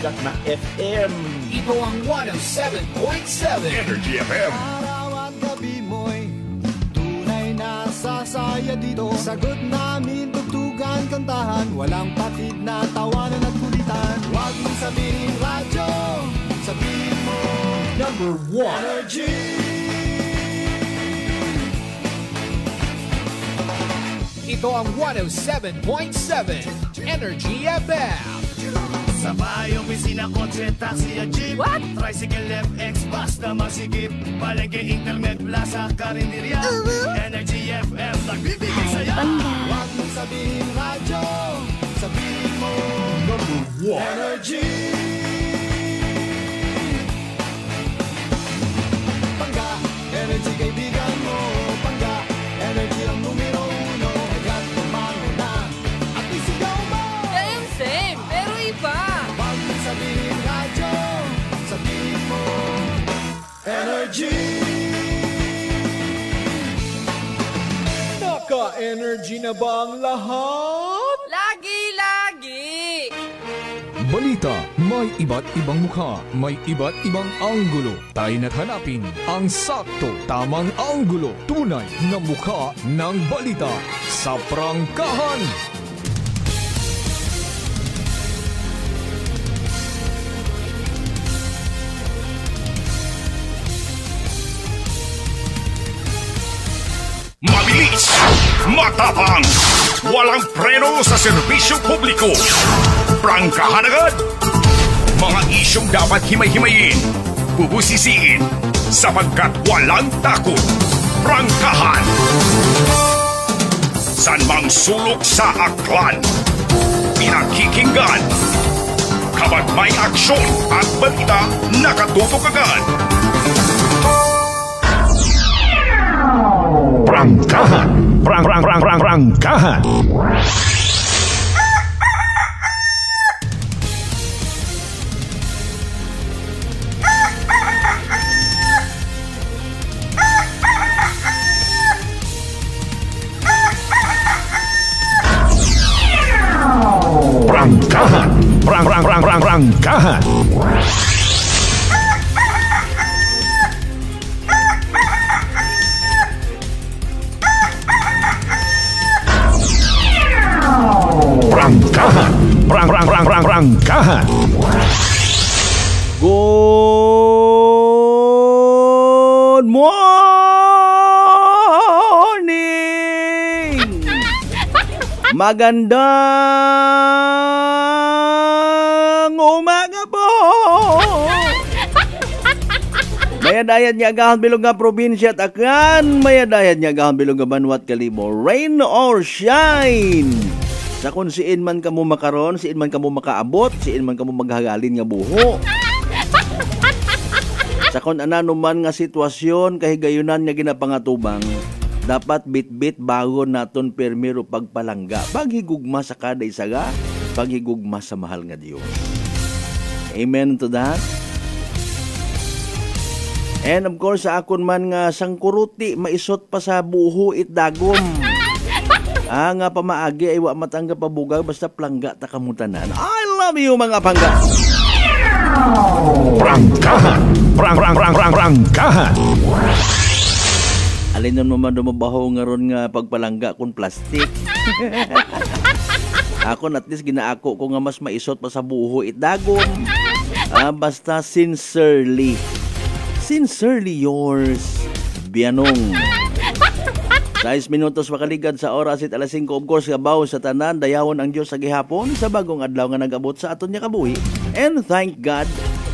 sikat na FM. Ito ang 107.7 Energy FM. Araw at gabi mo'y tunay na sasaya dito. Sagot namin, tugtugan, kantahan, walang patid na tawanan at kulitan. Huwag mong sabihin radyo, sabihin mo Number 1. Energy. Ito ang 107.7 Energy FM. Sa bahay, opisina, kotse, taxi at jeep. What? Tricycle, FX, basta masikip. Palengke, internet, plaza, karinderya. Energy FM, nagbibigay saya. Huwag mong sabihin radyo, sabihin mo Number 1. Energy. Pangga, energy kaibigan mo. Pangga, energy ang numero uno. Agad tumango na at isigaw mo. Kayang same, pero iba. Huwag mong sabihin radyo, sabihin mo Energy. Naka-energy na ba ang lahat? Lagi-lagi. Balita, may iba't ibang mukha, may iba't ibang anggulo. Tayo na't hanapin ang sakto, tamang anggulo, tunay na mukha ng balita sa prangkahan. Mabilis, matapang, walang preno sa serbisyo publiko. Prangkahan agad. Mga isyong dapat himay-himayin, bubusisiin, sapagkat walang takot. Prangkahan. San mang sulok sa aklan, pinakikinggan. Kapag may aksyon at balita, nakatutok agad. Prangkahan. Prangkahan. Prangkahan. Prangkahan. Prangkahan. Good morning! Magandang umaga po! Mayadayad niya agahon bilog nga probinsya at akan mayadayad niya agahon bilog nga banwat kalimo. Rain or shine! Sa kung siin man kamo makaron, siin man kamo makaabot, siin man kamo maghagalin nga buho. Sa kung anano man nga sitwasyon, kahigayunan nga ginapangatubang, dapat bit-bit bago naton permiro pagpalangga. Paghigugma sa kada isaga, paghigugma sa mahal nga Diyos. Amen to that. And of course, sa akon man nga sangkuruti, maisot pa sa buho itdagom. Nga pamaagi ay wa matangga pabugag basta plangga ta kamutanan. I love you mga pangga. Prangkahan. Prangkahan. Alin nun naman dumabaho nga ron nga pagpalangga kung plastic. Ako at least ginaako ko nga mas maisot pa sa buho itdagom. Basta sincerely yours, Bianong. 6 minutos makaligad sa oras at alas 5 of course kabaw sa tanan dayawon ang Diyos sa gihapon sa bagong adlaw nga nagabot sa aton niya kabuhi. And thank God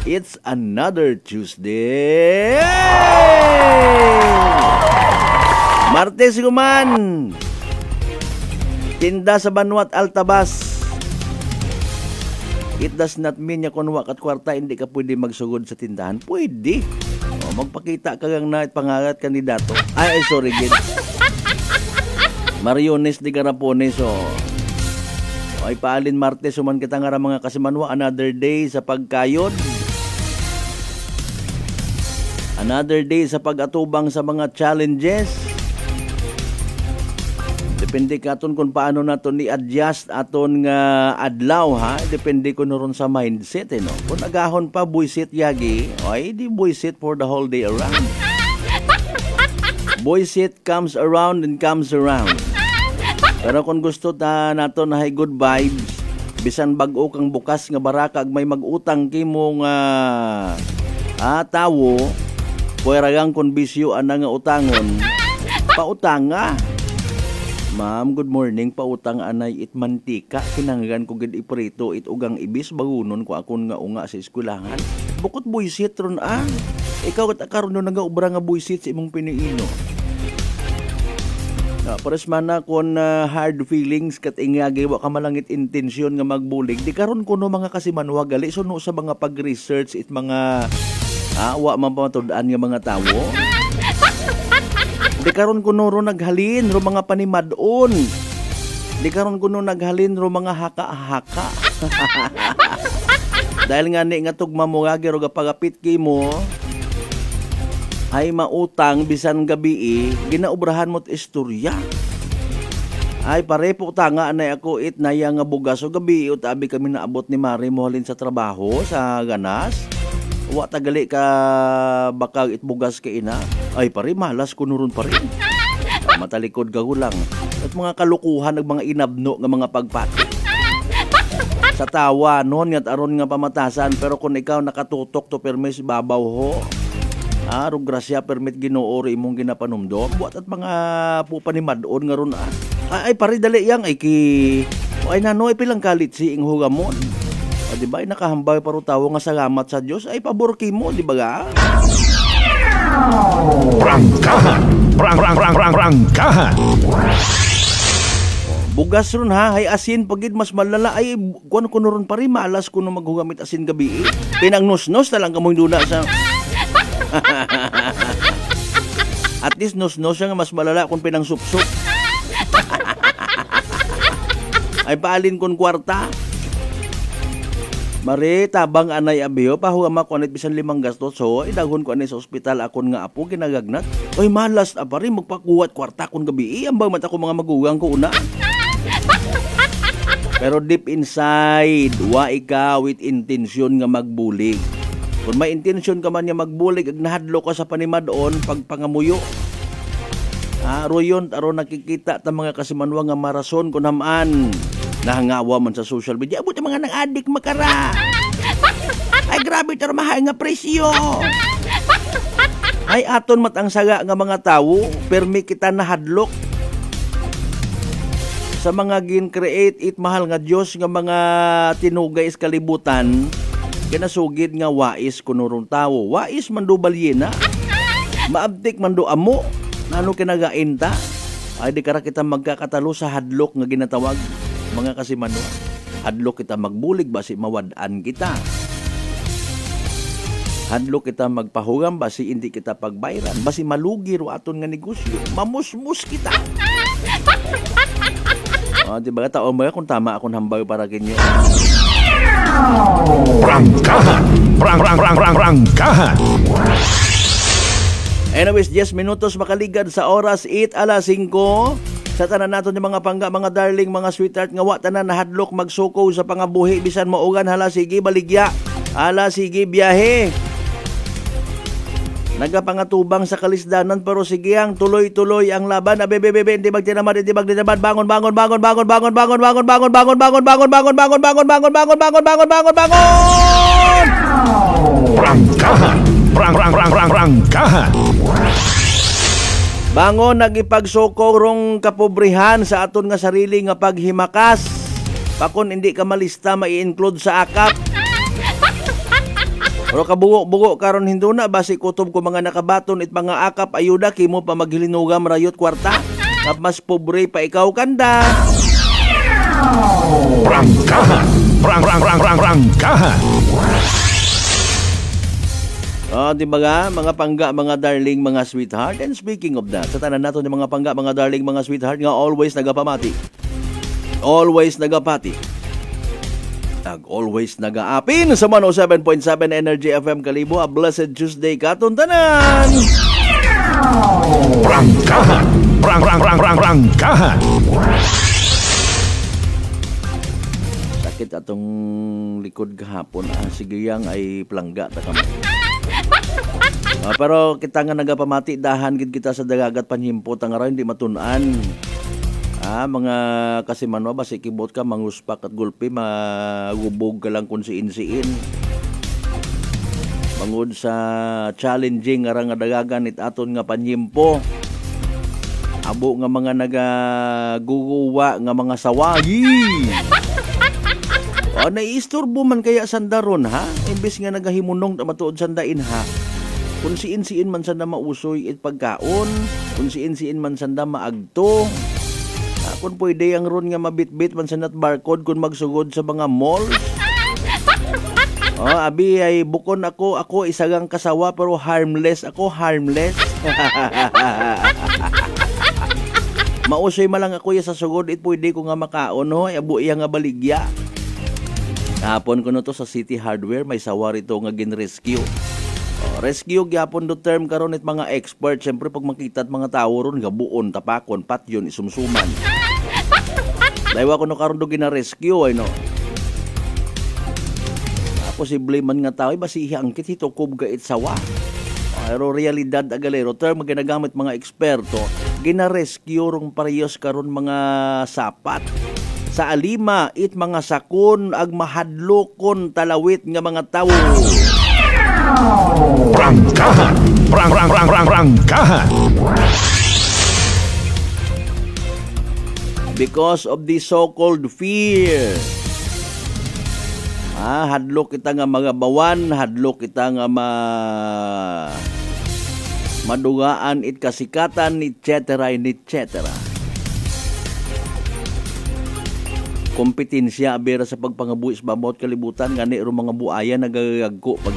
it's another Tuesday. Martes guman. Tinda sa Banwat Altabas. It does not mean nga kung wakat kwarta hindi ka pwede magsugod sa tindahan. Pwede. Magpakita ka gang na pangarat kandidato. Ay sorry gid. Mariones de Garapones ay paalin Martes suman kita nga mga kasimanwa another day sa pagkayod, another day sa pag-atubang sa mga challenges. Depende ka aton kung paano naton ni-adjust aton nga adlaw ha. Depende ko ron sa mindset no. Kung agahon pa buisit yagi, ay di buisit for the whole day around. Buisit comes around and comes around. Pero kung gusto ta naton na good vibes, bisan bag-o kang bukas nga baraka ag may mag-utang kimo nga tawo, puweragang kung bisyo ana nga utangon, pautanga. Ma'am, good morning. Pautang anay it mantika. Kinanggan ko gid iprito it ugang ibis bagunon ko akon nga unga sa eskwelahan. Bukod buisit ron Ikaw kat karon nga ubra nga buisit sa imong piniino. Pares man na kon hard feelings kat ingagi wa ka malangit intensyon nga magbulig. Di karon kuno mga kasimanwa gali suno sa mga pag-research it mga wa man pamatud-an nga mga tawo. Di karon kuno ro naghalin ro mga panimadon. Di karon kuno naghalin ro mga haka-haka. Dahil nga ni nga tugma mo gagi ro gapagapit kimo ay mautang bisan gabi ginaubrahan mo't istorya. Ay pare po tanga anay ako it naya nga bugas o gabi utabi kami naabot ni Mari mo halin sa trabaho sa ganas. Wa tagali ka bakag itbugas ka ina. Ay pare malas kunuron pa rin. Matalikod gagulang. At mga kalukuhan ng mga inabno ng mga pagpati. Sa tawa noon nga aron nga pamatasan pero kung ikaw nakatutok to permis babaw ho. Rong grasya permit Ginoo imong ginapanumdom. Buat at mga pupanimadon nga ron Ay pare dali yang ay ay nanoy pilang kalit si ing hugamon. Di ba, nakahambay paro tawo nga salamat sa Diyos, ay paborki mo, di ba ga? Prangkahan! Prangkahan! Bugas ron ha, hay asin, pagid mas malala, ay kuno ron pa rin, malas kuno maghugamit asin gabi. Pinang-nos-nos talang kamoy duna sa... At least nos-nos siya nga mas malala kung pinang-sup-sup. Ay paalin kon kwarta. Mare, tabang anay abiyo, pahuama ko anit bisan 5 gastos, so idaghon ko anay sa ospital akon nga apo, ginagagnat. Oy, malas na pare, magpakuwat kwarta kon gabi, ambang mata ko mga magugang ko una. Pero deep inside, wa ikaw with intensyon nga magbulig. Kung may intensyon ka man nga magbulig, ag nahadlo ka sa panimadon, pagpangamuyo. Royon, aron nakikita ta mga kasimanwa nga marason kung hamaan. Nahangawa man sa social media. Abot ang mga nang-adik makara. Ay grabe taro mahal nga presyo. Ay aton mat ang saga nga mga tawo, permi kita nahadlok sa mga gin-create it mahal nga Dios nga mga tinugay sa kalibutan. Kinasugid nga wais kunurong tawo. Wais man do balyena. Maabtik man do amo. Nano kinagain ta? Ay di kara kita magkakatalo sa hadlok nga ginatawag. Mga kasimanwa, hadlok kita magbulig basi mawadaan kita. Hadlok kita magpahugam basi hindi kita pagbayran. Basi malugi ro aton nga negosyo. Mamusmus kita. Diba taon ba kung tama akong hambay para kinyo? Prangkahan! Prangkahan! Anyways, 10 minutos makaligad sa oras 8:05. Sa tanan nato ni mga pangga, mga darling, mga sweetheart nga wa tanan nahadlok magsuko sa pangabuhi bisan maugan hala sige baligya. Hala sige biyahe. Nagapangatubang sa kalisdanan pero sige ang tuloy-tuloy ang laban. Abebebebe hindi magtinamad bangon Prangkahan! Bangon nagipagsoko rong kapobrihan sa aton nga sarili nga paghimakas. Pakon hindi ka malista mai-include sa akap. Pero kabugo-bugo karon hinduna basi kutob ko mga nakabaton it mga akap ayuda kimo pa maghilinugam rayot kwarta. Kap mas pobre pa ikaw kanda. Prangkahan! Prangkahan! Di ba nga, mga pangga, mga darling, mga sweetheart. And speaking of that, sa tanan nato ng mga pangga, mga darling, mga sweetheart nga always nagapamati. Always nagapati. Always nagaapin sa 107.7 Energy FM Kalibo. A blessed Tuesday katon tanan. Prangkahan! Prangkahan. Sakit atong likod gahapon. Sige yang ay plangga ta kamo. Pero kita nga nagapamati dahan gid kita sa dagagat panhimpo tangara hindi matun-an. Mga kasimanwa ba sikibot ka manguspak at gulpi magubog ka lang kung siin-siin. Bangod sa challenging nga nga dagagan it aton nga panhimpo. Abo nga mga nagaguguwa nga mga sawagi. Naiisturbo man kaya sandaron ha? Imbes nga nagahimunong na matuod sandain ha? Kung siin-siin man sanda mausoy it pagkaon, kung siin-siin man sanda maagto, kung pwede ang ron nga mabitbit man sandat barcode kung magsugod sa mga malls. Abi ay bukon ako isagang kasawa pero harmless ako, harmless. Mausoy malang ako sa sugod it pwede ko nga makaon abo iya nga baligya. Hapon ko no to sa City Hardware may sawa rito nga gin-rescue. Rescue gyapon do term karon it mga expert syempre pag makita at mga tao ron gabuon tapakon patyon isumsuman. Daywa ko no karon do gina-rescue ay no. Posible man nga tao basi angkit hito kub ga it sawa. Pero realidad agalero term ginagamit mga eksperto gina-rescue rong parehas karon mga sapat. Sa alima it mga sakon ag mahadlokon talawit nga mga tawo. Prangkahan. Prangkahan. Because of the so-called fear. Hadlok kita nga mga bawan, hadlok kita nga madugaan it kasikatan, etc. Kompetensya abera sa pagpangabuis babot kalibutan gani ro mga buaya nagagagko pag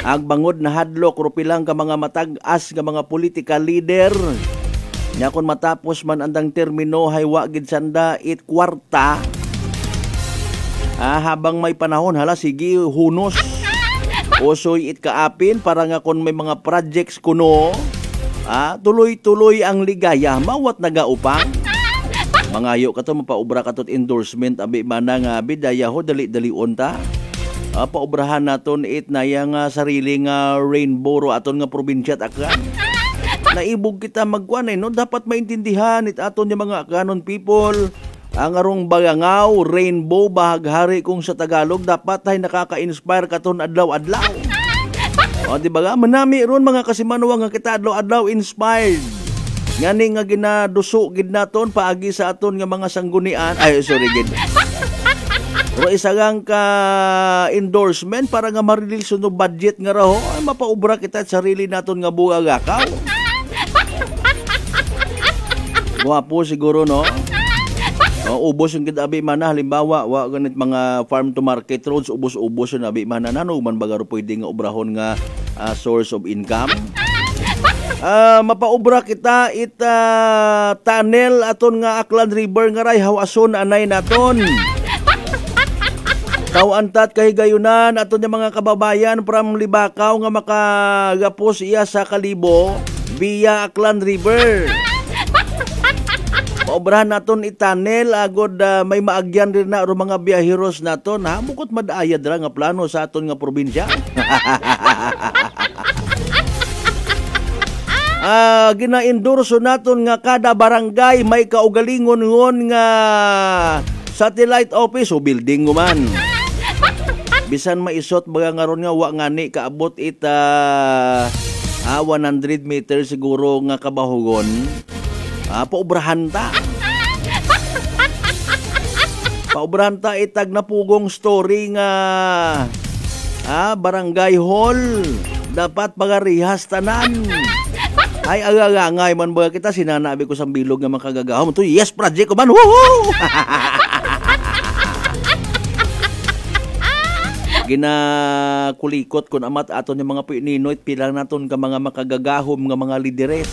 agbangod na hadlok rupilang ka mga matag-as nga mga political leader nya kon matapos man andang termino haywa gid sanda it kwarta habang may panahon hala sige hunos usoy it kaapin para nga kon may mga projects kuno tuloy-tuloy ang ligaya mawat nagaupang. Mangayo ka to mapaubra ka to endorsement abi mana nga bidaya ho dali-dali unta. Paubrahan naton it na yang sarili nga rainbow ro aton nga probinsya akan. Naibog kita magkuan no dapat maintindihan it aton nga mga kanon people. Ang arong bagangaw rainbow bahaghari kung sa Tagalog dapat ay nakaka-inspire katon adlaw-adlaw. Di ba manami ron mga kasimanwa nga kita adlaw-adlaw inspired. Ngani nga ginaduso gid naton paagi sa aton nga mga sanggunian. Gid. Pero isagang ka endorsement para nga ma-release no budget nga raho ay mapaubra kita at sarili naton nga bugagakaw. Guwapo siguro no. Ubos yung kitabi man halimbawa wa ganit mga farm to market roads ubos-ubos yung abi man nano man bagaro pwede nga obrahon nga source of income. Mapaubra kita it tunnel aton nga Aklan River nga ray hawason anay naton. Tawantat kay gayunan aton nga mga kababayan from Libakaw nga makagapos iya sa Kalibo via Aklan River. Paubrahan naton i-tunnel agod may maagyan rin na ro mga biyaheros naton bukod madayad ra nga plano sa aton nga probinsya. Gina-endorso naton nga kada barangay may kaugalingon ngon nga satellite office o building man. Bisan maisot baga nga ron nga wa ngani kaabot it 100 meters siguro nga kabahugon. Paubrahan ta. Paubrahan ta itag na pugong story nga barangay hall dapat pagarihas tanan. Ay agagangay man ba kita sinanabi ko sa bilog nga makagagahom to yes project ko man. Woohoo! Ginakulikot kun amat aton yung mga pininoy pila naton ka mga makagagahom nga mga lideres.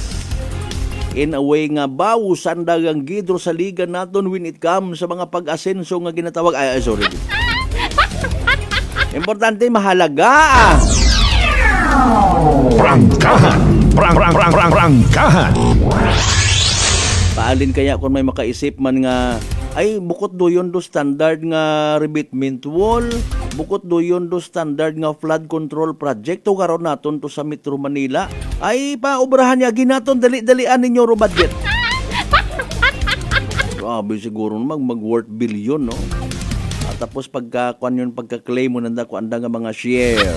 In a way nga bawusan dagang gidro sa liga naton when it comes sa mga pag-asenso nga ginatawag Importante mahalaga. Prangkahan. Prangkahan. Paalin kaya kung may makaisip man nga ay bukod doon do standard nga rebatement wall, bukod doon do standard nga flood control project to karon naton to sa Metro Manila ay paobrahan niya ginaton dali-dalian ninyo ro budget. Grabe siguro mag-worth billion no. At tapos pagka-kuan yun pagka-claim mo nanda ko anda nga mga share.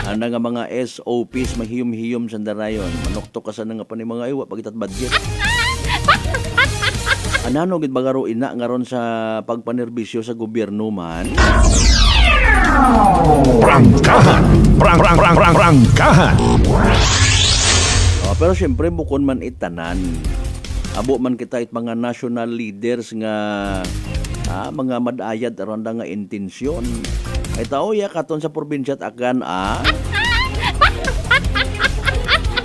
Anda nga mga SOPs mahiyom-hiyom sa darayon. Manokto ka sa nga pa ni mga iwa pagitat budget. Anano gid bagaro ina ngaron sa pagpanerbisyo sa gobyerno man. Prangkahan. Pero syempre bukod man itanan. Abo man kita it mga national leaders nga mga madayad aron nga intensyon. Ay tao ya katon sa probinsya at akan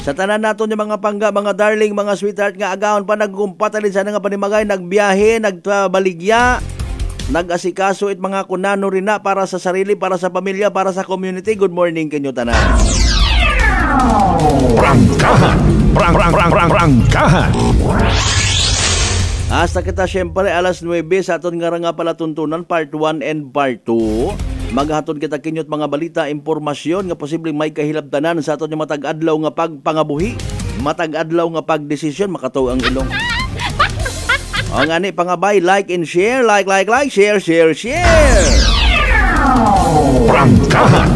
sa tanan naton yung mga pangga, mga darling, mga sweetheart nga agahon pa nagkumpatalin sana nga panimagay, nagbiyahe, nagbaligya, nag-asikaso it mga kunano rin na para sa sarili, para sa pamilya, para sa community. Good morning kanyo tanan. Prangkahan. Hasta kita syempre alas 9 sa aton nga palatuntunan part 1 and part 2. Maghatod kita kinyot mga balita, impormasyon nga posibleng may kahilabtanan sa aton yung matag-adlaw nga pagpangabuhi, matag-adlaw nga pagdesisyon, makataw ang ilong. O nga ni, pangabay, like and share, like, share. Prangkahan.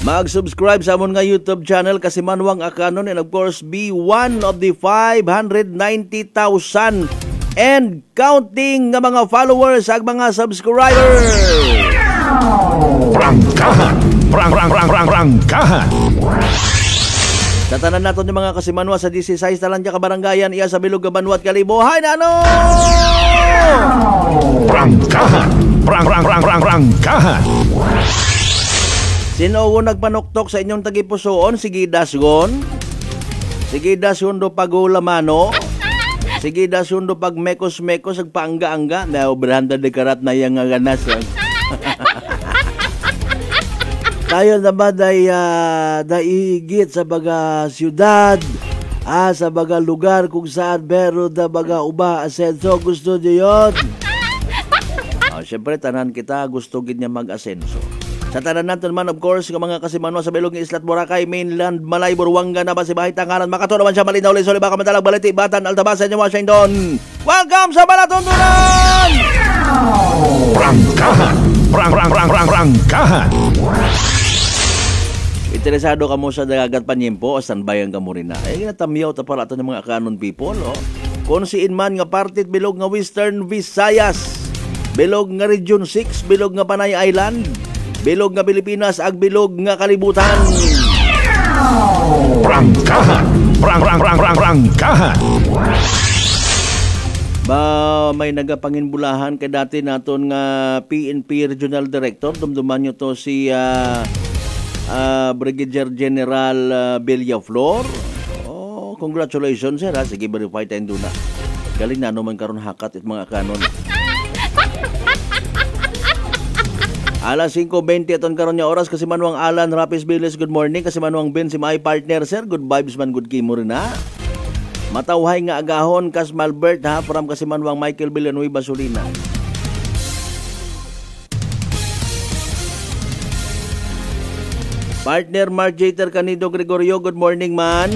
Mag-subscribe sa amon nga YouTube channel kasi Manwang Akanon and of course be one of the 590,000 and counting nga mga followers ag mga subscribers. Prangkahan. Sa tanan naton yung mga kasimanwa sa 16 Talandya Kabarangayan iya sa Bilog Banwat Kalibuhay na ano? Prangkahan. Sino nagpanuktok sa inyong tagipusoon? Sige dasgon. Sige dasgon do pagulamano. Sige dasundo pag mekos-mekos ag paangga-angga na obranda de karat na yang ganas. Tayo na ba daigit sa baga siyudad, sa baga lugar kung saan pero da baga uba asenso gusto niyo yun? Siyempre tanan kita gusto gid niya mag-asenso. Sa tanan natin man of course ng mga kasimanwa sa Bilog ng Islat Boracay, Mainland, Malay, Buruanga na ba si Bahay Tangaran, Makato naman siya Malinaw, Lisoli, baka madalag Baliti, Batan, Altabasan, yung Washington. Welcome sa Balatuntunan! Prangkahan. Interesado ka mo sa dagat panyempo o standby ang kamurin na. Natamyaw ta para ito ng mga kanon people. Kung si Inman nga partit Bilog nga Western Visayas, Bilog nga Region 6, Bilog nga Panay Island, Bilog nga Pilipinas ag Bilog nga Kalibutan. Prangkahan. Ba may nagapanginbulahan kay dati naton nga PNP Regional Director, dumduman nyo to si Brigadier General Villaflor. Congratulations sir ha. Sige, verify tayo doon na. Galing na naman karon hakat it mga kanon. Alas 5:20 aton karon nga oras kasi Manwang Alan Rapis Bilis, good morning. Kasi Manwang Ben si my partner sir, good vibes man good kimo rin ha. Matawhay nga agahon kas Malbert ha, from kasi Manwang Michael Villanueva Solina. Partner Mark Jater Canido Gregorio, good morning man.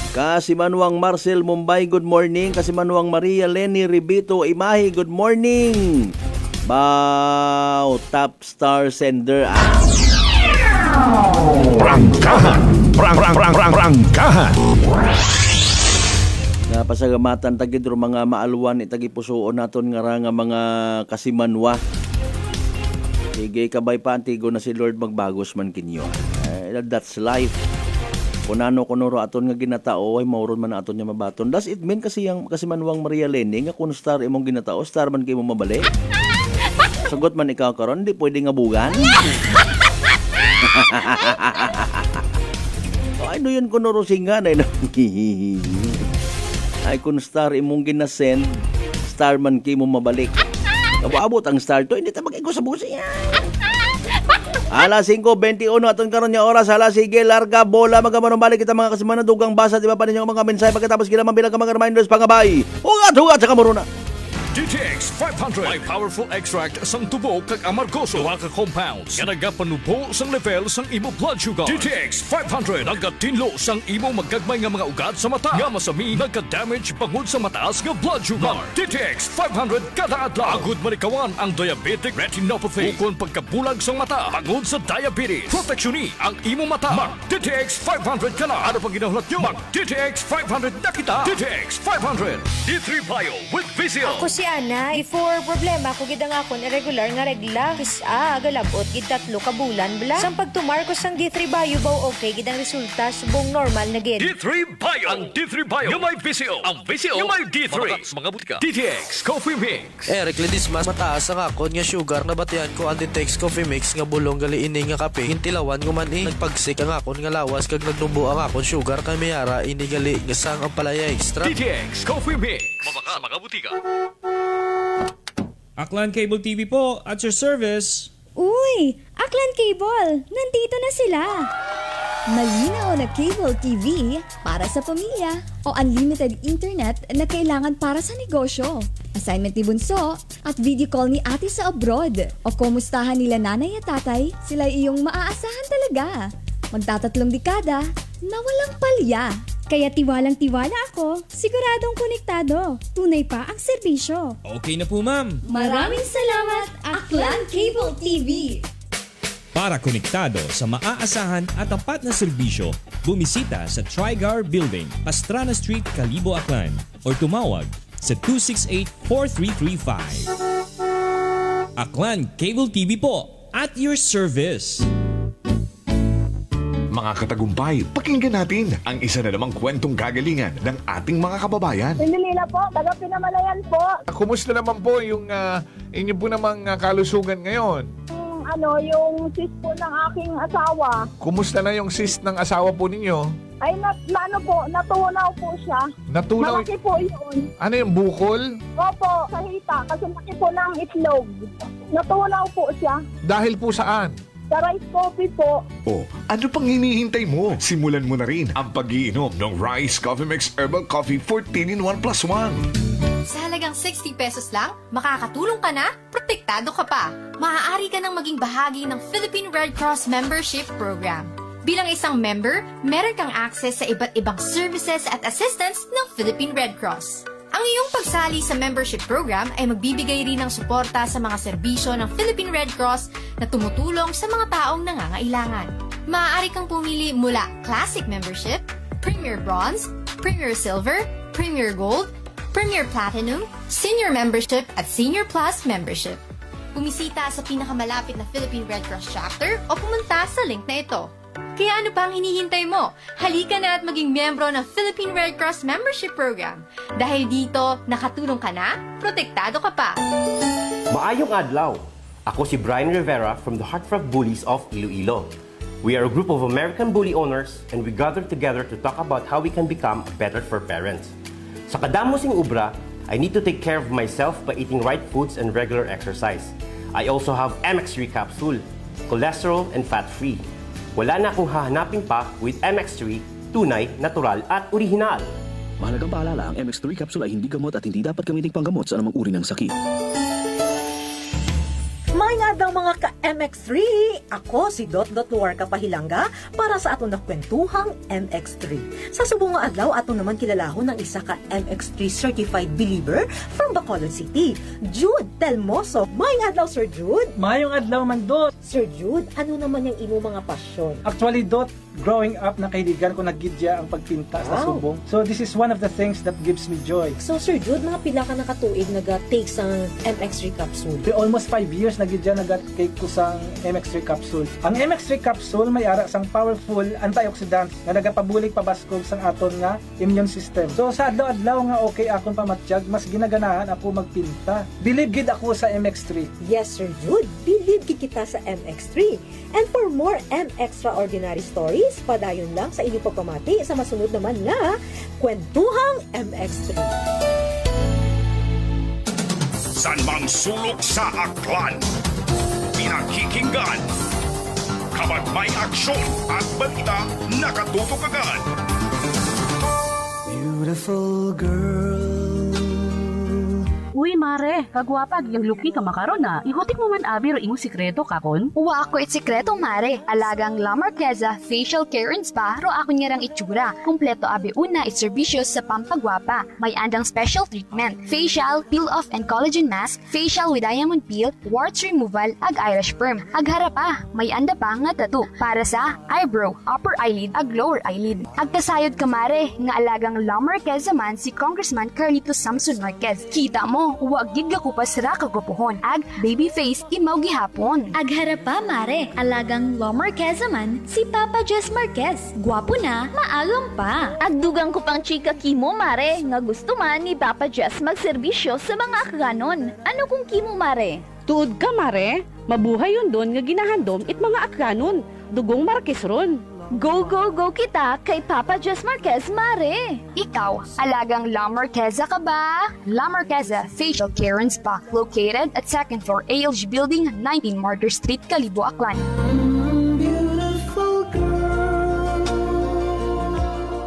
Kasimanwang Marcel Mumbai, good morning. Kasimanwang Maria Lenny Ribito Imahi, good morning. Bow top star sender. Prangkahan. Napasagamatan tagid ro mga maalwan itagipusoon naton nga mga kasimanwa. Sige kabay pa antigo na si Lord magbagos man kinyo. That's life. Kunano kunoro aton nga ginatao ay mauron man aton nya mabaton. Does it mean kasi yang Kasimanwang Maria Lenny nga kun star imong ginatao, star man kay mo mabalik? Sagot man ikaw karon, di pwede nga bugan. Ay doon kunoro singa na. Ay kun star imong ginasend, star man kay mo mabalik. Abot ang star to, hindi ta ko sa busi. Alas 5:21 aton karon nga oras. Hala, sige, larga bola. Magamanong balik kita mga kasimana. Dugang basa, di ba pa ninyo mga mensahe pagkatapos ginaman bilang ka mga reminders pangabay. Hugat sa kamuruna. DTX 500 may powerful extract sang tubo kag amargoso duha ka compounds nga nagapanubo sang level sang imo blood sugar. DTX 500 nagatinlo sang imo magagmay nga mga ugat sa mata nga masami nagka-damage bangod sa mataas nga blood sugar. DTX 500 kada adlaw agud manikawan ang diabetic retinopathy ukon pagkabulag sang mata bangod sa diabetes. Proteksyon ang imo mata. Mag DTX 500 kana. Ano pang ginahulot nyo? Mag DTX 500 na kita. DTX 500 D3 Bio with Vizio. Si Ana, before problema ko gid ang akon irregular nga regla. Kisa galabot gid 3 ka bulan bla. Sang pagtumar ko sang D3 Bio baw okay gid ang resulta subong normal na gid. D3 Bio. Ang D3 Bio yung may Vizio. Ang Vizio yung may D3. Mga butika. DTX Coffee Mix. Eric Ledis mas mataas ang akon nga sugar na batian ko ang DTX Coffee Mix nga bulong gali ini nga kape. Hintilawan ko man nagpagsik ang akon nga lawas kag nagdumbo ang akon sugar kay mayara ini gali nga sang ang palaya extra. DTX Coffee Mix. Mabaka mga butika. Aklan Cable TV po, at your service. Uy! Aklan Cable! Nandito na sila! Malinaw na cable TV para sa pamilya o unlimited internet na kailangan para sa negosyo. Assignment ni Bunso at video call ni ate sa abroad. O kumustahan nila nanay at tatay, sila iyong maaasahan talaga. Magtatatlong dekada na walang palya. Kaya tiwalang-tiwala ako, siguradong konektado. Tunay pa ang serbisyo. Okay na po, ma'am. Maraming salamat, Aklan Cable TV. Para konektado sa maaasahan at tapat na serbisyo, bumisita sa Trigar Building, Pastrana Street, Kalibo, Aklan, or tumawag sa 268-4335. Aklan Cable TV po, at your service. Mga katagumpay, pakinggan natin ang isa na namang kwentong kagalingan ng ating mga kababayan. Pindilila po, taga Pinamalayan po. Kumusta naman po yung inyo po namang kalusugan ngayon? Yung cyst po ng aking asawa. Kumusta na yung cyst ng asawa po ninyo? Ay, natunaw po siya. Natunaw? Malaki po yun. Ano yung bukol? Opo, sa hita. Kasi laki po ng itlog. Natunaw po siya. Dahil po saan? Sa rice coffee po. Oh, ano pang hinihintay mo? Simulan mo na rin ang pag-iinom ng Rice Coffee Mix Herbal Coffee 14-in-1+1. Sa halagang 60 pesos lang, makakatulong ka na, protektado ka pa. Maaari ka nang maging bahagi ng Philippine Red Cross Membership Program. Bilang isang member, meron kang access sa iba't ibang services at assistance ng Philippine Red Cross. Ang iyong pagsali sa membership program ay magbibigay rin ng suporta sa mga serbisyo ng Philippine Red Cross na tumutulong sa mga taong nangangailangan. Maaari kang pumili mula Classic Membership, Premier Bronze, Premier Silver, Premier Gold, Premier Platinum, Senior Membership at Senior Plus Membership. Bumisita sa pinakamalapit na Philippine Red Cross chapter o pumunta sa link na ito. Kaya ano pa ang hinihintay mo? Halika na at maging miyembro ng Philippine Red Cross Membership Program. Dahil dito, nakatulong ka na, protektado ka pa. Maayong adlaw! Ako si Brian Rivera from the Heartfelt Bullies of Iloilo. We are a group of American bully owners and we gather together to talk about how we can become better for parents. Sa kadamosing ubra, I need to take care of myself by eating right foods and regular exercise. I also have MX3 capsule, cholesterol and fat-free. Wala na akong hahanapin pa with MX3, tunay, natural at orihinal. Mahalagang paalala, ang MX3 capsule ay hindi gamot at hindi dapat gamitin panggamot sa anumang uri ng sakit. May nga daw mga ka-MX3! Ako si Dot Luarca Pahilanga para sa aton na kwentuhang MX3. Sa subong nga adlaw, aton naman kilalahon ng isa ka MX3 certified believer from Bacolod City, Jude Telmoso. May nga adlaw, Sir Jude! Mayong adlaw man, Dot! Sir Jude, ano naman yung imo mga pasyon? Actually, Dot, growing up, nakahiligan ko naggidya ang pagpinta sa subong. So, this is one of the things that gives me joy. So, Sir Jude, mga pila ka nakatuig nag-take sa MX3 capsule? Almost 5 years nagidya nag-take ko sa MX3 capsule. Ang MX3 capsule may ara sang powerful antioxidant na nagapabulig pabaskog sang aton nga immune system. So, sa adlaw-adlaw nga okay akon pamatiyag, mas ginaganahan ako magpinta. Believe gid ako sa MX3. Yes, Sir Jude, believe gid kita sa MX3. And for more extraordinary stories, padayon lang sa inyong pagpamati sa masunod naman nga Kwentuhang MX3. San mang sulok sa aklan, pinakikinggan. Kapag may aksyon at balita, nakatutok agad. Beautiful girl. Uy, mare, kagwapag yung luki ka makaron na. Ihutik mo man abi ro imong sikreto kakon. Uwa ako it sikreto, mare. Alagang La Marqueza Facial Care and Spa ro ako niyarang itsura. Kompleto abi una it serbisyo sa pampagwapa. May andang special treatment, facial, peel-off and collagen mask, facial with diamond peel, warts removal, ag eyelash perm. Ag harapa, may anda pa nga tattoo para sa eyebrow, upper eyelid, ag lower eyelid. Ag kasayod ka, mare, nga alagang La Marqueza man si Congressman Carlito Samson Marquez. Kita mo, huwag giga ko pa sira kagupuhon. Ag baby face imaw gihapon. Ag harapa, mare, alagang La Marqueza man si Papa Jess Marquez. Gwapo na, maagam pa. Ag dugang ko pang chika kimo, mare, nga gusto man ni Papa Jess magserbisyo sa mga akganon. Ano kung kimo, mare? Tuod ka, mare. Mabuhay yun doon nga ginahandom it mga akganon. Dugong Marquez ron. Go, go, go kita kay Papa Jess Marquez, mare! Ikaw, alagang La Marqueza ka ba? La Marqueza Facial Care and Spa, located at 2nd floor ALG Building, 19 Martyr Street, Calibo, Aklan.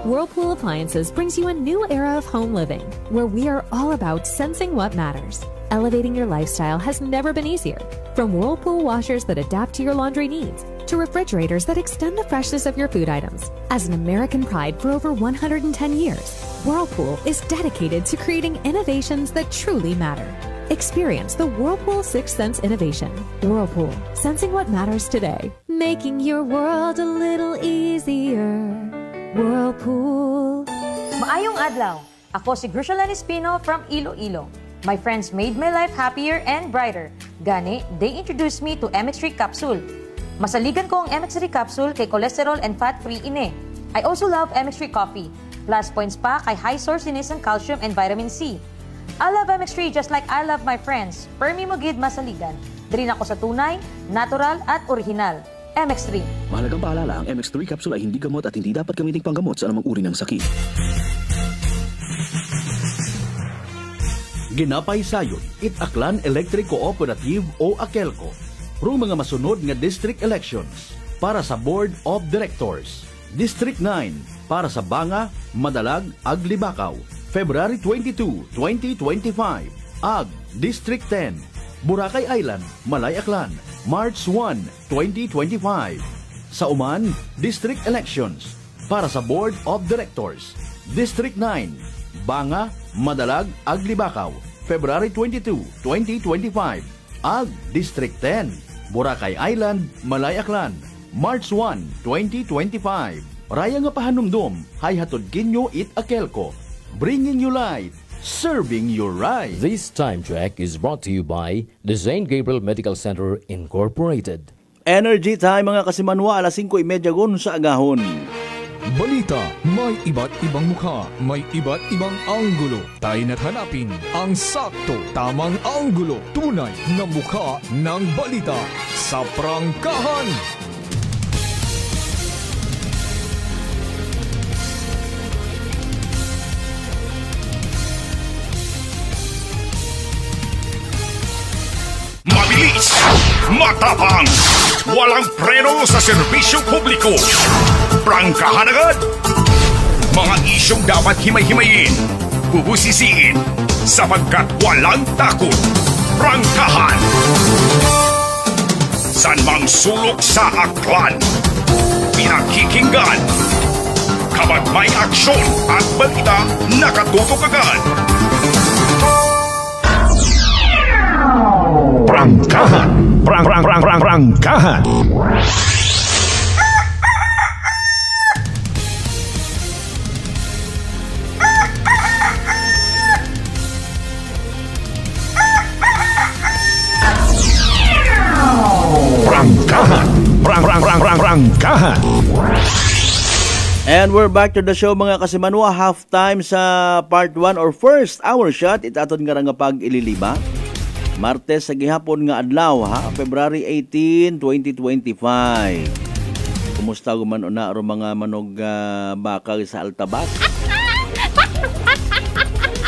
Whirlpool Appliances brings you a new era of home living, where we are all about sensing what matters. Elevating your lifestyle has never been easier. From Whirlpool washers that adapt to your laundry needs, to refrigerators that extend the freshness of your food items. As an American pride for over 110 years, Whirlpool is dedicated to creating innovations that truly matter. Experience the Whirlpool Sixth Sense innovation. Whirlpool, sensing what matters today. Making your world a little easier. Whirlpool. Maayong adlaw. Ako si Grushalan Espino from Iloilo. My friends made my life happier and brighter. Gani, they introduced me to MX3 Capsule. Masaligan ko ang MX3 Capsule kay cholesterol and fat-free ine. I also love MX3 Coffee. Plus points pa kay high source din ng calcium and vitamin C. I love MX3 just like I love my friends. Permi mo gid masaligan. Diri na ako sa tunay, natural at original. MX3. Mahalagang paalala, ang MX3 capsule ay hindi gamot at hindi dapat gamiting panggamot sa anumang uri ng sakit. Ginapay sayon, Aklan Electric Cooperative o AKELCO. Rung mga masunod nga district elections para sa Board of Directors. District 9 para sa Banga, Madalag, Aglibakaw, February 22, 2025. Ag, District 10, Boracay Island, Malay Aklan, March 1, 2025. Sa Uman, District Elections para sa Board of Directors. District 9, Banga, Madalag, Aglibakaw, February 22, 2025. Ag, District 10, Boracay Island, Malay Aklan, March 1, 2025. Raya nga pahanumdum, hay hatod kinyo AKELCO. Bringing you light, serving you right. This time check is brought to you by the St. Gabriel Medical Center Incorporated. Energy time mga kasimanwa, alas 5:30 gon sa agahon. Balita, may iba't ibang mukha, may iba't ibang anggulo. Tayo na't hanapin ang sakto, tamang anggulo, tunay na mukha ng balita sa prangkahan. Mabilis, matapang, walang preno sa serbisyo publiko. Prangkahan agad. Mga isyong dapat himay-himayin, bubusisiin, sapagkat walang takot. Prangkahan. San mang sulok sa aklan, pinakikinggan. Kapag may aksyon at balita, nakatutok agad. Prangkahan. Prangkahan. Prangkahan. And we're back to the show mga kasimanwa. Halftime sa part 1 or first hour shot. Itaton nga nga pag ililiba. Martes sa gihapon nga adlaw ha, February 18, 2025. Kumusta guman una ro mga manog bakal sa Altabas?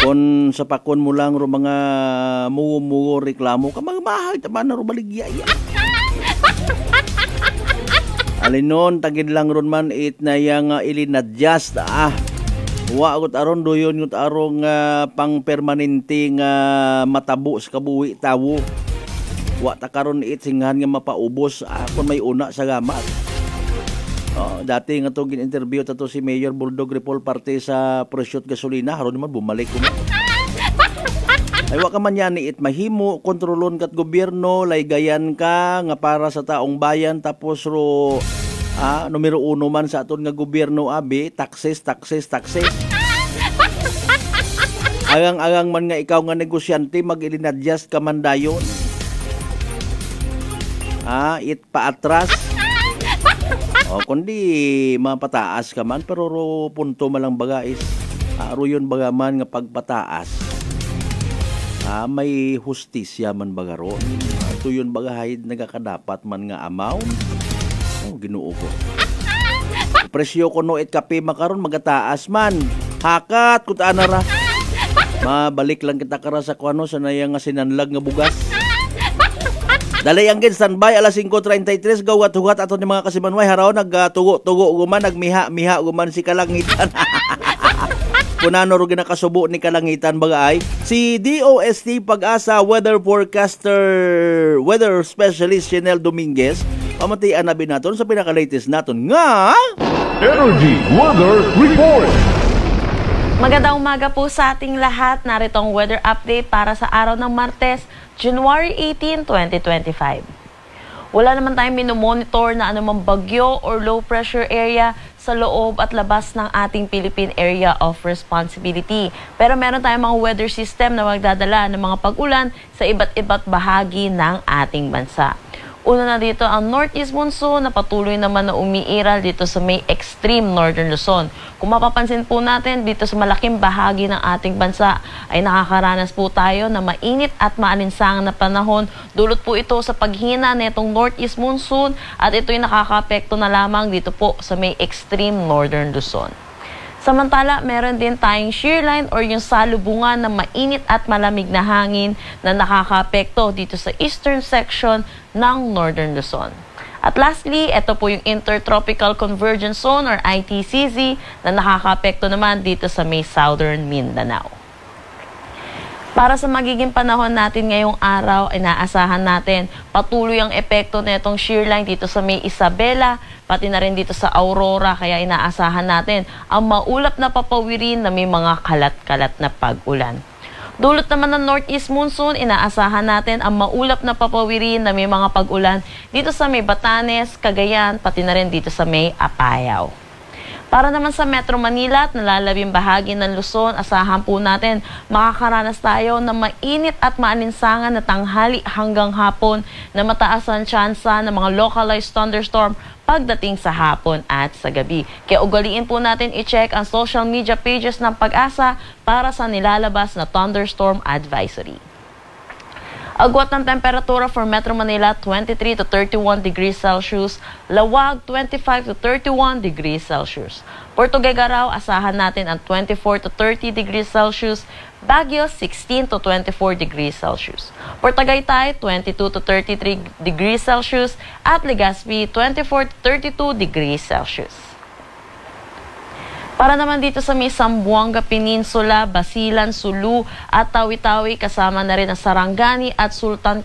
Kon sa pakon mo lang ro mga mugo reklamo ka magmahal taman na ro baligya. Alinon, tagid lang ron man it na yang ilinadjust. Wa agot aron doyon ngut arong pang permanente nga matabo sa kabuhi tawo. Wa ta karon it singhan nga mapaubos kung may una sa gamat. Dati nga to gin-interview tato si Mayor Buldog Repol parte sa presyot gasolina haron naman bumalik ko. Ay wa ka man yan it mahimo kontrolon kat gobyerno laygayan ka nga para sa taong bayan tapos ro numero 1 man sa aton nga gobyerno abi taxes. Agang man nga ikaw nga negosyante mag-ilinadjust ka man dayon. It paatras. Kundi mapataas ka man pero ro punto malang baga is ro yun baga man nga pagpataas. May hustisya man baga ron. Ito yun baga hahid nagakadapat man nga amount. Ginoo ko. Presyo ko no it kape makaron magataas man. Hakat kut anara. Mabalik lang kita kara sa kuano sa nayang nga sinanlag nga bugas. Dalay ang standby alas 5:33 gawat-hugat aton ni mga kasimanway haraw nagtugo-tugo guman nagmiha-miha guman si kalangitan. Kunano ro ginakasubo ni kalangitan baga ay si DOST Pag-asa weather specialist Chanel Dominguez pamatian na binaton sa pinaka-latest naton nga Energy Weather Report. Magandang umaga po sa ating lahat. Narito ang weather update para sa araw ng Martes, January 18, 2025. Wala naman tayong minomonitor na anumang bagyo or low pressure area sa loob at labas ng ating Philippine Area of Responsibility. Pero meron tayong mga weather system na magdadala ng mga pag-ulan sa iba't bahagi ng ating bansa. Una na dito ang Northeast Monsoon na patuloy naman na umiiral dito sa may extreme Northern Luzon. Kung mapapansin po natin dito sa malaking bahagi ng ating bansa ay nakakaranas po tayo na mainit at maalinsangan na panahon. Dulot po ito sa paghina nitong Northeast Monsoon at ito'y nakakaapekto na lamang dito po sa may extreme Northern Luzon. Samantala, meron din tayong shear line or yung salubungan ng mainit at malamig na hangin na nakakaapekto dito sa eastern section ng Northern Luzon. At lastly, ito po yung Intertropical Convergence Zone or ITCZ na nakakaapekto naman dito sa may southern Mindanao. Para sa magiging panahon natin ngayong araw, inaasahan natin patuloy ang epekto nitong shear line dito sa may Isabela, pati na rin dito sa Aurora, kaya inaasahan natin ang maulap na papawirin na may mga kalat-kalat na pag-ulan. Dulot naman ng Northeast Monsoon, inaasahan natin ang maulap na papawirin na may mga pag-ulan dito sa may Batanes, Cagayan, pati na rin dito sa may Apayao. Para naman sa Metro Manila at nalalabing bahagi ng Luzon, asahan po natin makakaranas tayo ng mainit at maalinsangan na tanghali hanggang hapon na mataas ang tsansa ng mga localized thunderstorm pagdating sa hapon at sa gabi. Kaya ugaliin po natin i-check ang social media pages ng Pag-asa para sa nilalabas na thunderstorm advisory. Agwat ng temperatura for Metro Manila, 23 to 31 degrees Celsius. Lawag, 25 to 31 degrees Celsius. Puerto Gegaraw, asahan natin ang 24 to 30 degrees Celsius. Baguio, 16 to 24 degrees Celsius. Port Tagaytay, 22 to 33 degrees Celsius. At Legazpi, 24 to 32 degrees Celsius. Para naman dito sa may Zamboanga Peninsula, Basilan, Sulu at Tawi-Tawi, kasama na rin ang Sarangani at Sultan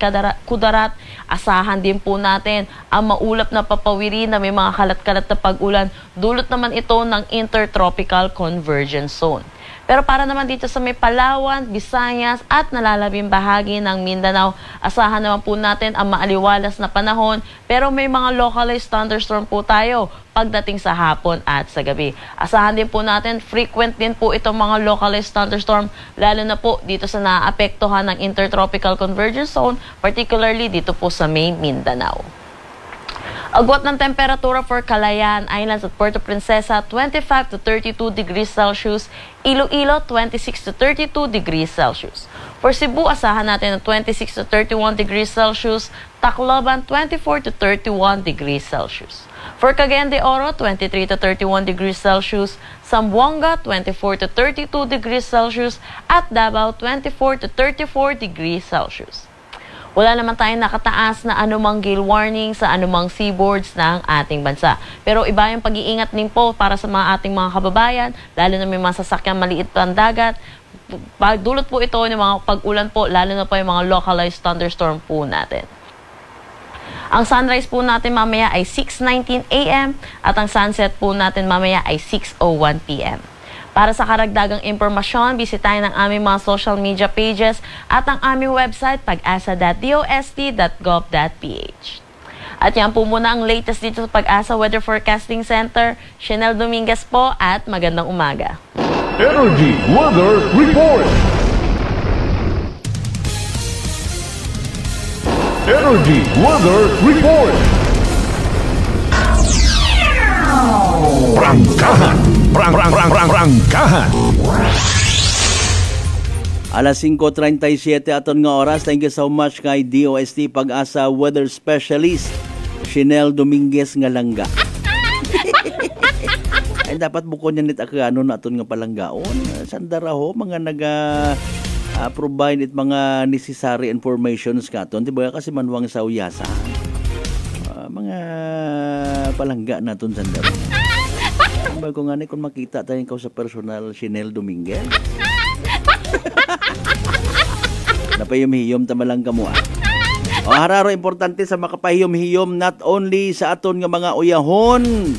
Kudarat, asahan din po natin ang maulap na papawirin na may mga kalat-kalat na pag-ulan. Dulot naman ito ng Intertropical Convergence Zone. Pero para naman dito sa may Palawan, Visayas at nalalabing bahagi ng Mindanao, asahan naman po natin ang maaliwalas na panahon pero may mga localized thunderstorm po tayo pagdating sa hapon at sa gabi. Asahan din po natin, frequent din po itong mga localized thunderstorm lalo na po dito sa naapektuhan ng Intertropical Convergence Zone, particularly dito po sa may Mindanao. Agwat ng temperatura for Calayan Islands at Puerto Princesa, 25 to 32 degrees Celsius. Iloilo, 26 to 32 degrees Celsius. For Cebu, asahan natin ng 26 to 31 degrees Celsius. Tacloban, 24 to 31 degrees Celsius. For Cagayan de Oro, 23 to 31 degrees Celsius. Zamboanga, 24 to 32 degrees Celsius. At Davao, 24 to 34 degrees Celsius. Wala naman tayong nakataas na anumang gale warning sa anumang seaboards ng ating bansa. Pero iba yung pag-iingat din po para sa mga ating mga kababayan, lalo na may mga sasakyang maliit pang dagat. Dulot po ito ng mga pag-ulan po, lalo na po yung mga localized thunderstorm po natin. Ang sunrise po natin mamaya ay 6:19 a.m. at ang sunset po natin mamaya ay 6:01 p.m. Para sa karagdagang impormasyon, bisitahin ang aming mga social media pages at ang aming website pag-asa.dost.gov.ph. At yan po muna ang latest dito sa Pag-asa Weather Forecasting Center. Chanel Dominguez po at magandang umaga. Energy Weather Report. Energy Weather Report. Prangkahan. Prangkahan. Alas 5:37 aton nga oras. Thank you so much kay DOST Pag-asa Weather Specialist Chanel Dominguez nga langga. Ay dapat buko niya nit akano na aton nga palanggaon. Sandara ho mga provide it mga necessary informations katon. Diba kasi manwang sa uyasa. Mga palangga naton sandara. Bago nga kung makita tayo ikaw sa personal Chanel Dominguez. Napayom-hiyom tamalang kamo. O hararo importante sa makapahiyom-hiyom not only sa aton nga mga uyahon,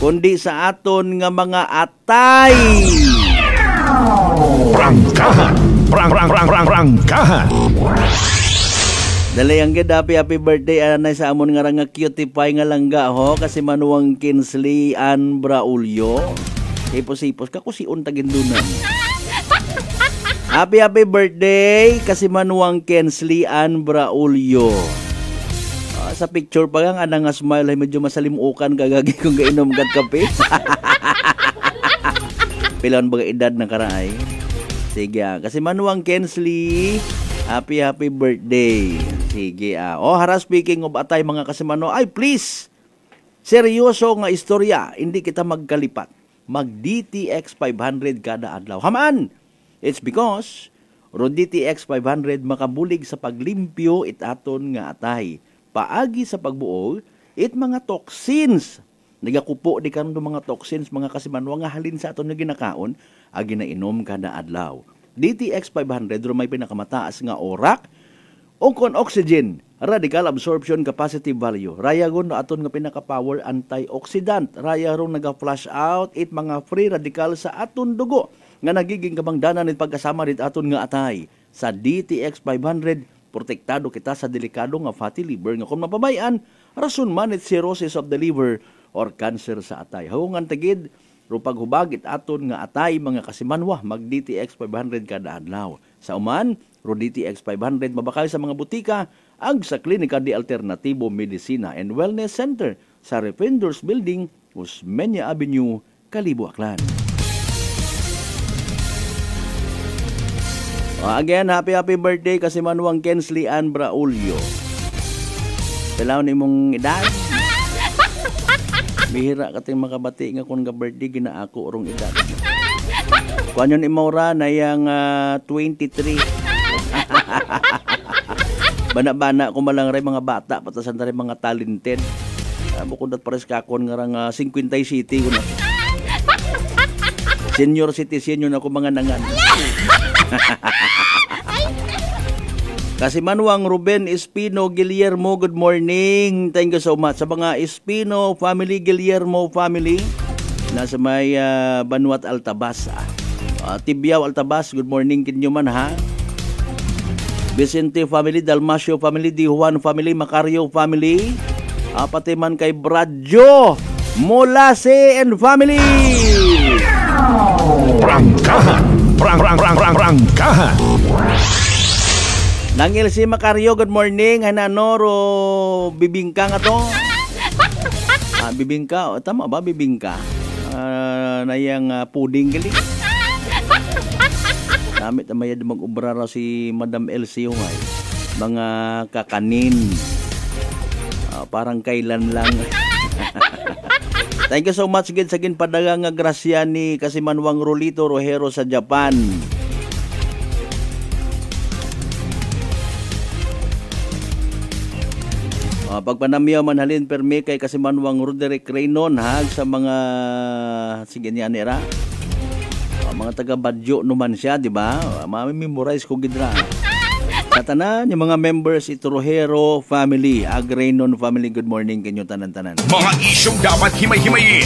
kundi sa aton nga mga atay. Prangkahan. Prangkahan. Dalayang gid happy birthday anay sa amon nga nga cutie pie nga langga ho kasi manuwang Kinsley Ann Braulio. Ipos-ipos kako si untagin dunan. Happy birthday kasi manuwang Kinsley Ann Braulio. Sa picture pa nga anang nga smile ay medyo masalimukan kagagi kung gainom kat kape. Pilan ba edad na karaay? Sige kasi manuwang Kinsley, happy birthday. Sige speaking of atay mga kasimano, ay please, seryoso nga istorya, hindi kita magkalipat. Mag DTX 500 kada adlaw. Haman! It's because DTX 500 makabulig sa paglimpyo itaton nga atay. Paagi sa pagbuo, it mga toxins. Nagakupo di karon mga toxins mga kasimano nga halin sa aton nga ginakaon, agi na inom kada adlaw. DTX 500 may pinakamataas nga orak o kon oxygen, radical absorption capacity value. Raya gon no aton nga pinaka-power antioxidant. Raya ron naga-flush out it mga free radical sa aton dugo nga nagiging kabangdanan it pagkasama rit aton nga atay. Sa DTX 500, protektado kita sa delikado nga fatty liver nga kung mapabayan, rason man it cirrhosis of the liver or cancer sa atay. Haungan tagid rupag hubag it aton nga atay mga kasimanwa mag DTX 500 kada adlaw. Sa uman, DTX 500 mabakay sa mga butika ag sa Klinika de Alternatibo Medicina and Wellness Center sa Refenders Building, Osmeña Avenue, Kalibo, Aklan. Again, happy birthday kasi manuwang Kinsley Ann Braulio. Palaw ni mong edad. Bihira kating makabati nga kung ka-birthday ginaako orong edad. Kuan yun imora na yung 23. Bana-bana ko malang rin mga bata patasan na rin mga talented. Bukod at pares kakon nga rang 50 city ko na. Senior citizen yun ako mga nangan. Kasi manuang Ruben Espino Guillermo, good morning. Thank you so much sa mga Espino family, Guillermo family. Nasa may Banuat Altabas. Tibiao Altabas, good morning kinyo man ha. Vicente family, Dalmasio family, Di Juan family, Macario family. Pati man kay Bradjo Molase and family. Prangkahan. Prangkahan. Nang LC Macario, good morning. Hananoro bibingka nga to. Bibingka, tama ba bibingka? Nayang puding gali. Damit na mayad mag-ubrara si Madam LC Humay. Mga kakanin. Parang kailan lang. Thank you so much gid sa ginpadagang nga grasya ni Kasimanwang Rolito Rojero sa Japan. Pagpanamiyaw manhalin permi kay Kasimanwang Roderick Reynon hag sa mga sige niya nira. Mga taga Badyo naman siya, di ba? Mamimemorize ko gidra. Sa tanan, yung mga members Iturojero family, Reynon family, good morning kanyo tanan-tanan. Mga isyong dapat himay-himayin,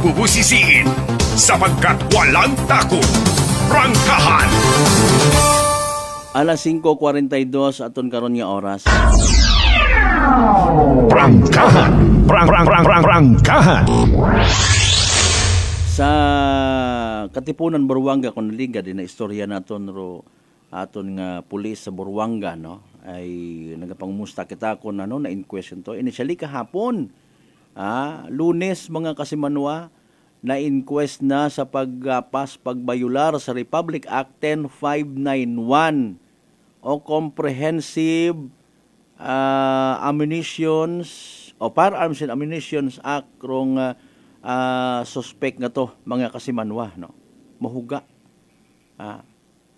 bubusisiin, sapagkat walang takot. Prangkahan! Alas 5:42 aton karon nga oras. Prangkahan! Prangkahan! Sa Katipunan Buruanga kung naliga din na istorya naton ro aton nga pulis sa Buruanga no ay nagapangumusta kita kon ano na inquest to initially kahapon Lunes mga Kasimanwa na inquest na sa pagbayular sa Republic Act 10591 o Comprehensive Ammunitions o Firearms and Ammunitions Act rong suspect nga to mga Kasimanwa no mahuga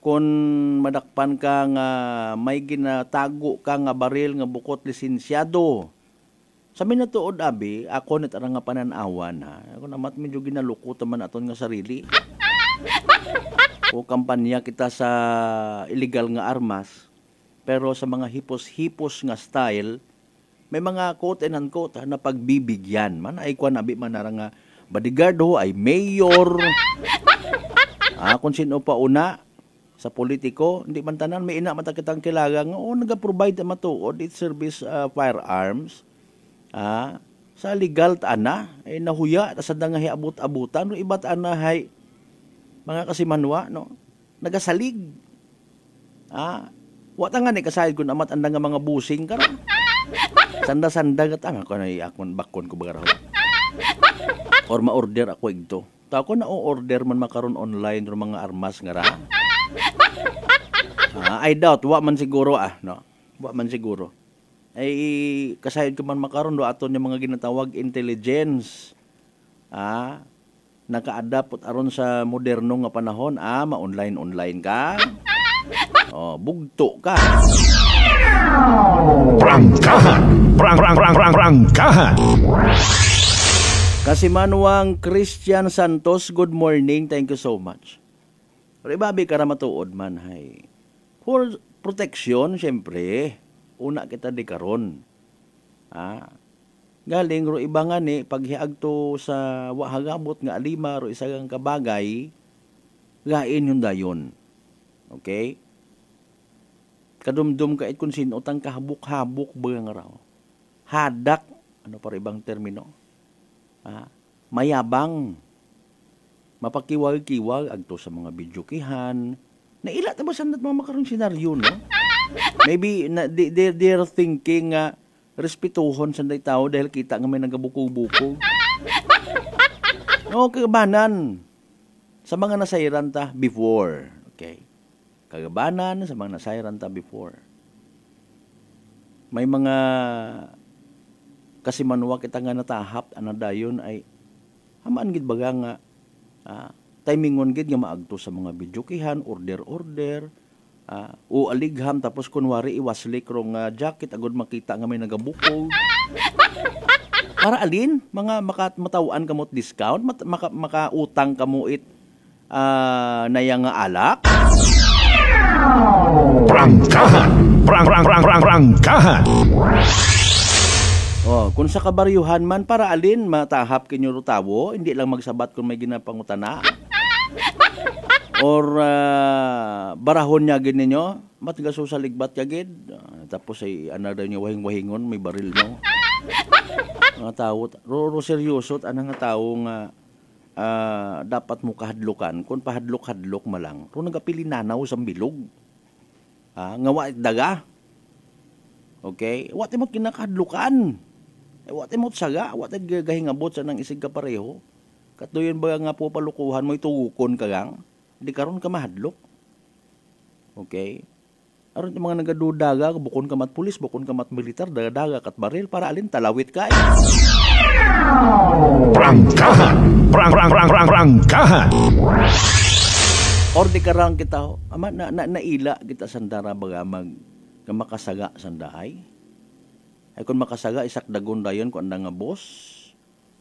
kung madakpan ka nga may ginatago ka nga baril nga bukot lisensyado sa minatuod abi ako net nga pananawan ako namat medyo ginalukot man aton nga sarili o kampanya kita sa illegal nga armas pero sa mga hipos-hipos nga style may mga quote and unquote na pagbibigyan man ay kwan abi man nga bodyguard ho ay mayor kung sino pa una sa politiko hindi man tanan may ina matakitang kilaga nga naga-provide matuod it service firearms sa legal ana ay nahuya sa nga hiabot-abutan no ibat ana hay mga Kasimanwa no nagasalig wa ta nga ni kasayod kun amat anda nga mga busing karon sanda-sanda gatang ako na akon bakon ko bagara. Or ma-order ako igto. Ta ako na order man makaron online ro mga armas nga ra. I doubt wa man siguro no. Wa man siguro. Ay kasayod ko man makaron do aton yung mga ginatawag intelligence. Naka-adapt aron sa moderno nga panahon ma-online ka. Bugto ka. Prangkahan! Prangkahan! Kasimanwang Christian Santos, good morning. Thank you so much. Ribabi karamatuod man hay. For protection, syempre, una kita di karon. Galing ro ibangan ni paghiagto sa wahagabot nga alima ro isagang kabagay, gain yung dayon. Okay? Kadumdum ka kung sino tang kahabuk-habuk ba nga raw. Hadak, ano pa ibang termino? Mayabang. Mapakiwag-kiwag agto sa mga bidyokihan. Naila ta ba sandat mga makarong senaryo, no? Maybe they're thinking respetuhon sa day tao dahil kita nga may nagabuko-buko. No, kagabanan sa mga nasayran ta before. Okay? Kagabanan sa mga nasayran ta before. May mga Kasimanwa kita nga natahap dayon ay hamaan gid baga nga timingon gid nga maagto sa mga bidyokihan, order o aligham tapos kunwari iwaslik rong jacket agud makita nga may nagabukog. Para alin mga matawan kamot discount, makautang kamo it naya nga alak. Prangkahan! Prangkahan! Kung sa kabaryuhan man para alin matahap kinyo rutawo, hindi lang magsabat kung may ginapangutana. Or barahon niya gid ninyo, matgaso sa ligbat kagid. Tapos ay daw niya wahing-wahingon may baril mo. Mga tao ro seryoso nga tao nga dapat mo kahadlukan kung pahadlok-hadlok malang. Ro nagapili nanaw sa bilog. Nga wa daga. Okay? Wa mo kinakahadlukan. Wate mo saga, wate gahingabot sa nang isig ka pareho. Katuyon ba nga po palukuhan mo itugukon ka gang, di karon ka mahadlok. Okay? Aron yung mga nagadudaga, bukon ka mat pulis, bukon ka mat militar, dagadaga kat baril, para alin talawit ka. Prangkahan! Prangkahan! Or di karang kita, naila kita sandara baga makasaga sandahay. Ay kung makasaga, isakdagon dayon kung anda nga boss,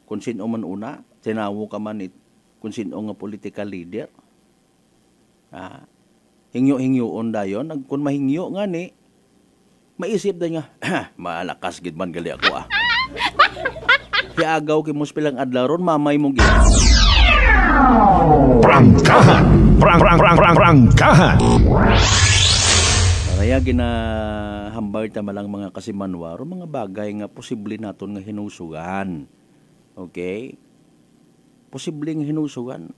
kung sino man una, tinawo ka man kung sino nga political leader. Hingyo-hingyoon dayon, kung mahingyo nga ni, maisip da nga, malakas gid man gali ako Hiagaw kay mos pilang adlaw ron, mamay mong gid. Prangkahan! Prangkahan! Kaya ginahambay ta malang mga kasimanwa ro mga bagay nga posible naton nga hinusugan. Okay? Posibleng hinusugan.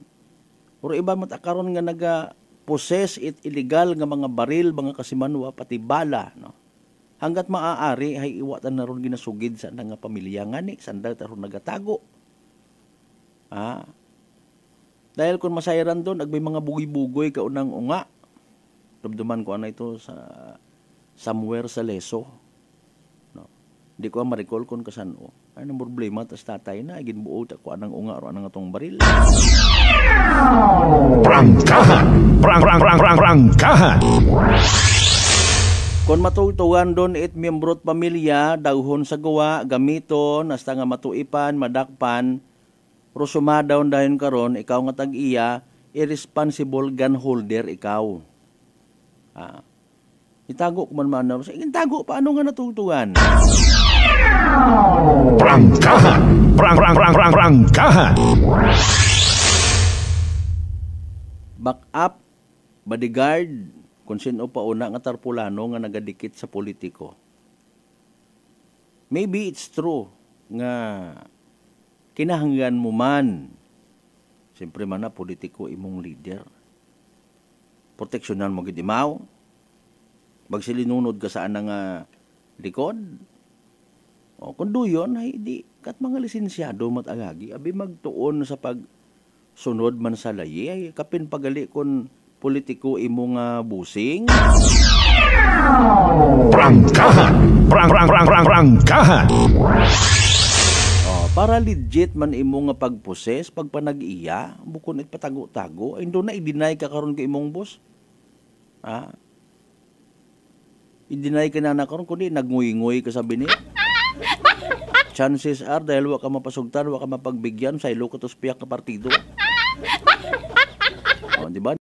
Pero iba matakaron nga naga-possess it illegal nga mga baril, mga kasimanwa, pati bala, no? Hanggat maaari, ay iwatan na ron ginasugid sa nga pamilya nga ni, sanda taron nagatago. Dahil kung masayran doon, agbay mga bugoy-bugoy kaunang unga. Dumduman ko ito sa somewhere sa Leso. No? Hindi ko ma-recall kung kasan o. Ay, nang problema, tas tatay na, ginbuo ko anang unga o anang atong baril. Prangkahan! Prangkahan! Kung matutugan doon miyembrot pamilya, dahon sa gawa, gamiton, hasta nga matuipan, madakpan, pero sumadaw dahon karon, ikaw nga tag-iya, irresponsible gun holder ikaw. Itago ko man na. Itago, paano nga natutugan? Prangkahan! Prangkahan! Back up, bodyguard, kung sino pa una nga tarpulano nga nagadikit sa politiko. Maybe it's true nga kinahanggan mo man, siyempre man na politiko imong leader. Proteksyonan mo gidimaw, magsilinunod ka saan nga likod. O kung doon, ay di kat mga lisensyado matagagi, abi magtuon sa pagsunod man sa layi, ay kapin pagali kung politiko imo nga busing. Prangkahan! Prangkahan! Para legit man imo nga pagposes, pagpanag-iya, bukon it patago-tago, ay doon na i-deny ka karon ka imong boss. I-deny ka na karon kundi nagnguy-nguy ka sa bini. Chances are dahil wa ka mapasugtan, wa ka mapagbigyan sa ilo ka tos piyak na partido. Di ba?